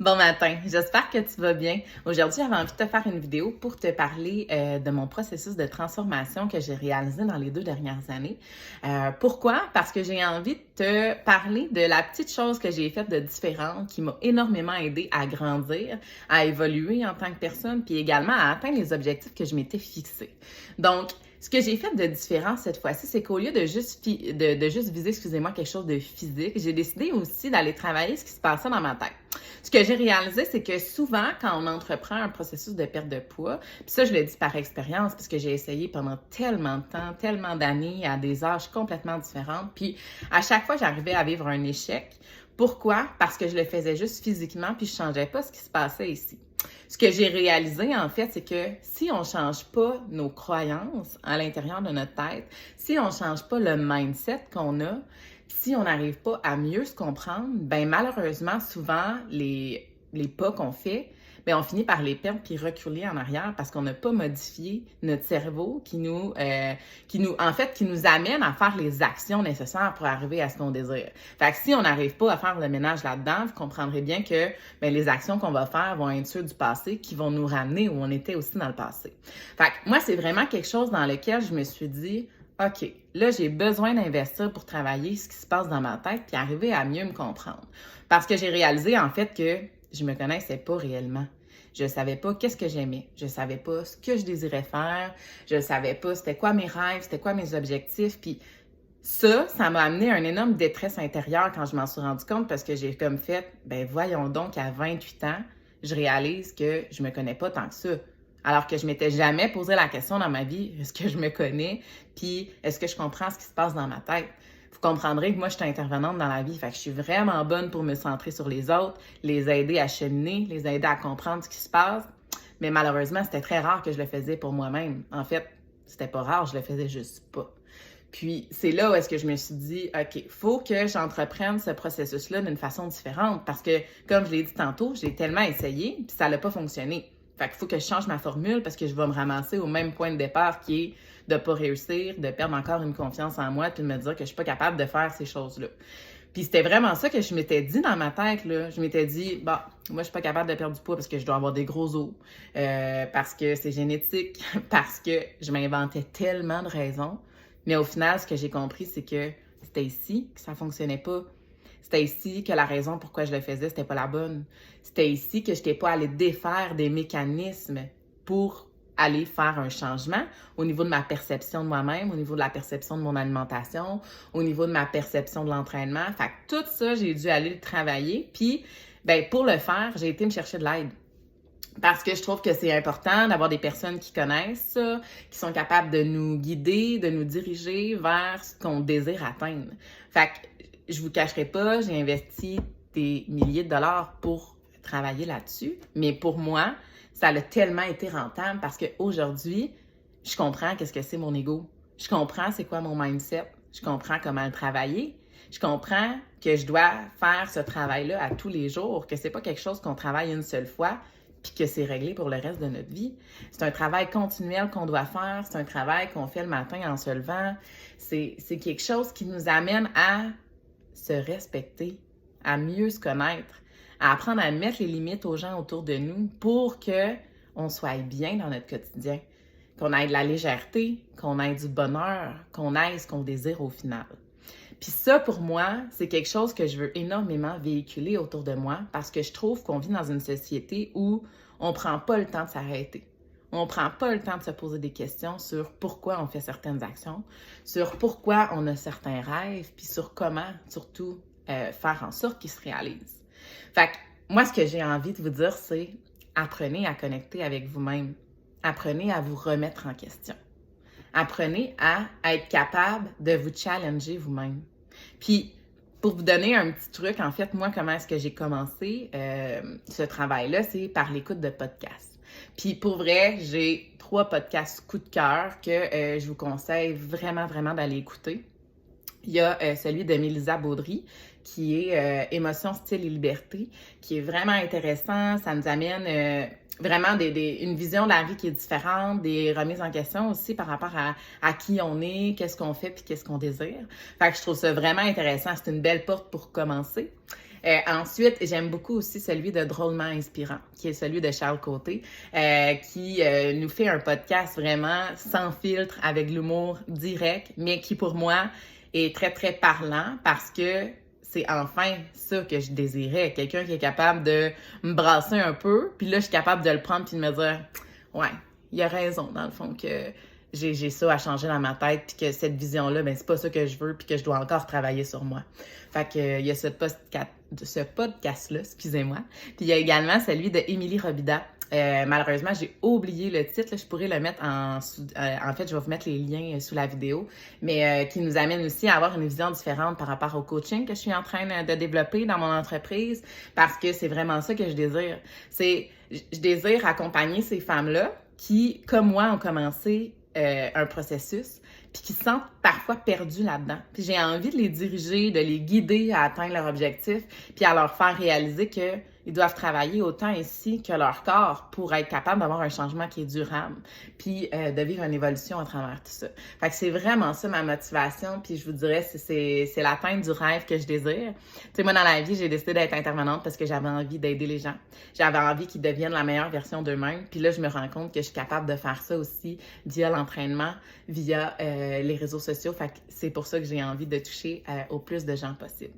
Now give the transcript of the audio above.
Bon matin, j'espère que tu vas bien. Aujourd'hui, j'avais envie de te faire une vidéo pour te parler de mon processus de transformation que j'ai réalisé dans les 2 dernières années. Pourquoi? Parce que j'ai envie de te parler de la petite chose que j'ai faite de différente qui m'a énormément aidé à grandir, à évoluer en tant que personne, puis également à atteindre les objectifs que je m'étais fixés. Donc, ce que j'ai fait de différent cette fois-ci, c'est qu'au lieu de juste viser, excusez-moi, quelque chose de physique, j'ai décidé aussi d'aller travailler ce qui se passait dans ma tête. Ce que j'ai réalisé, c'est que souvent, quand on entreprend un processus de perte de poids, puis ça, je le dis par expérience, parce que j'ai essayé pendant tellement de temps, tellement d'années, à des âges complètement différents, puis à chaque fois, j'arrivais à vivre un échec. Pourquoi? Parce que je le faisais juste physiquement, puis je changeais pas ce qui se passait ici. Ce que j'ai réalisé, en fait, c'est que si on ne change pas nos croyances à l'intérieur de notre tête, si on ne change pas le mindset qu'on a, si on n'arrive pas à mieux se comprendre, ben malheureusement, souvent, les pas qu'on fait, ben on finit par les perdre puis reculer en arrière parce qu'on n'a pas modifié notre cerveau qui nous amène à faire les actions nécessaires pour arriver à ce qu'on désire. Fait que si on n'arrive pas à faire le ménage là-dedans, vous comprendrez bien que ben, les actions qu'on va faire vont être ceux du passé qui vont nous ramener où on était aussi dans le passé. Fait que moi, c'est vraiment quelque chose dans lequel je me suis dit, OK, là, j'ai besoin d'investir pour travailler ce qui se passe dans ma tête puis arriver à mieux me comprendre. Parce que j'ai réalisé, en fait, que je me connaissais pas réellement. Je savais pas qu'est-ce que j'aimais. Je savais pas ce que je désirais faire. Je savais pas c'était quoi mes rêves, c'était quoi mes objectifs. Puis ça m'a amené à une énorme détresse intérieure quand je m'en suis rendu compte parce que j'ai comme fait, ben voyons donc, à 28 ans, je réalise que je me connais pas tant que ça. Alors que je m'étais jamais posé la question dans ma vie, est-ce que je me connais? Puis est-ce que je comprends ce qui se passe dans ma tête? Vous comprendrez que moi, je suis intervenante dans la vie. Fait que je suis vraiment bonne pour me centrer sur les autres, les aider à cheminer, les aider à comprendre ce qui se passe. Mais malheureusement, c'était très rare que je le faisais pour moi-même. En fait, c'était pas rare, je le faisais juste pas. Puis c'est là où est-ce que je me suis dit, OK, faut que j'entreprenne ce processus-là d'une façon différente parce que, comme je l'ai dit tantôt, j'ai tellement essayé, puis ça n'a pas fonctionné. Fait qu'il faut que je change ma formule parce que je vais me ramasser au même point de départ qui est de pas réussir, de perdre encore une confiance en moi, puis de me dire que je suis pas capable de faire ces choses-là. Puis c'était vraiment ça que je m'étais dit dans ma tête, là. Je m'étais dit, bah, moi, je suis pas capable de perdre du poids parce que je dois avoir des gros os, parce que c'est génétique, parce que je m'inventais tellement de raisons. Mais au final, ce que j'ai compris, c'est que c'était ici que ça fonctionnait pas. C'était ici que la raison pourquoi je le faisais, c'était pas la bonne. C'était ici que je n'étais pas allée défaire des mécanismes pour aller faire un changement au niveau de ma perception de moi-même, au niveau de la perception de mon alimentation, au niveau de ma perception de l'entraînement. Fait que tout ça, j'ai dû aller le travailler. Puis, ben, pour le faire, j'ai été me chercher de l'aide. Parce que je trouve que c'est important d'avoir des personnes qui connaissent ça, qui sont capables de nous guider, de nous diriger vers ce qu'on désire atteindre. Fait que je vous cacherai pas, j'ai investi des milliers de dollars pour travailler là-dessus, mais pour moi, ça a tellement été rentable parce qu'aujourd'hui, je comprends qu'est-ce que c'est mon ego. Je comprends c'est quoi mon mindset. Je comprends comment le travailler. Je comprends que je dois faire ce travail-là à tous les jours, que c'est pas quelque chose qu'on travaille une seule fois, puis que c'est réglé pour le reste de notre vie. C'est un travail continuel qu'on doit faire, c'est un travail qu'on fait le matin en se levant. C'est quelque chose qui nous amène à se respecter, à mieux se connaître, à apprendre à mettre les limites aux gens autour de nous pour qu'on soit bien dans notre quotidien, qu'on ait de la légèreté, qu'on ait du bonheur, qu'on ait ce qu'on désire au final. Puis ça, pour moi, c'est quelque chose que je veux énormément véhiculer autour de moi parce que je trouve qu'on vit dans une société où on prend pas le temps de s'arrêter. On prend pas le temps de se poser des questions sur pourquoi on fait certaines actions, sur pourquoi on a certains rêves, puis sur comment, surtout, faire en sorte qu'ils se réalisent. Fait que moi, ce que j'ai envie de vous dire, c'est apprenez à connecter avec vous-même. Apprenez à vous remettre en question. Apprenez à être capable de vous challenger vous-même. Puis, pour vous donner un petit truc, en fait, moi, comment est-ce que j'ai commencé ce travail-là, c'est par l'écoute de podcasts. Puis, pour vrai, j'ai 3 podcasts coup de cœur que je vous conseille vraiment, vraiment d'aller écouter. Il y a celui de Mélisa Baudry, qui est Émotion, style et liberté, qui est vraiment intéressant. Ça nous amène vraiment une vision de la vie qui est différente, des remises en question aussi par rapport à qui on est, qu'est-ce qu'on fait puis qu'est-ce qu'on désire. Fait que je trouve ça vraiment intéressant. C'est une belle porte pour commencer. Ensuite, j'aime beaucoup aussi celui de Drôlement Inspirant, qui est celui de Charles Côté, qui nous fait un podcast vraiment sans filtre, avec l'humour direct, mais qui pour moi est très, très parlant parce que c'est enfin ça que je désirais. Quelqu'un qui est capable de me brasser un peu, puis là, je suis capable de le prendre puis de me dire « Ouais, il a raison, dans le fond, que j'ai ça à changer dans ma tête, puis que cette vision-là, ben c'est pas ça que je veux, puis que je dois encore travailler sur moi. » Fait que il y a ce podcast-là, excusez-moi. Puis il y a également celui de Émilie Robida. Malheureusement, j'ai oublié le titre. Là, je pourrais le mettre en fait, je vais vous mettre les liens sous la vidéo, mais qui nous amène aussi à avoir une vision différente par rapport au coaching que je suis en train de développer dans mon entreprise, parce que c'est vraiment ça que je désire. Je désire accompagner ces femmes-là qui, comme moi, ont commencé un processus, puis qui se sentent parfois perdus là-dedans. Puis j'ai envie de les diriger, de les guider à atteindre leur objectif, puis à leur faire réaliser que ils doivent travailler autant ici que leur corps pour être capable d'avoir un changement qui est durable, puis de vivre une évolution à travers tout ça. Fait que c'est vraiment ça ma motivation, puis je vous dirais, c'est l'atteinte du rêve que je désire. Tu sais, moi, dans la vie, j'ai décidé d'être intervenante parce que j'avais envie d'aider les gens. J'avais envie qu'ils deviennent la meilleure version d'eux-mêmes, puis là, je me rends compte que je suis capable de faire ça aussi via l'entraînement, via les réseaux sociaux. Fait que c'est pour ça que j'ai envie de toucher au plus de gens possible.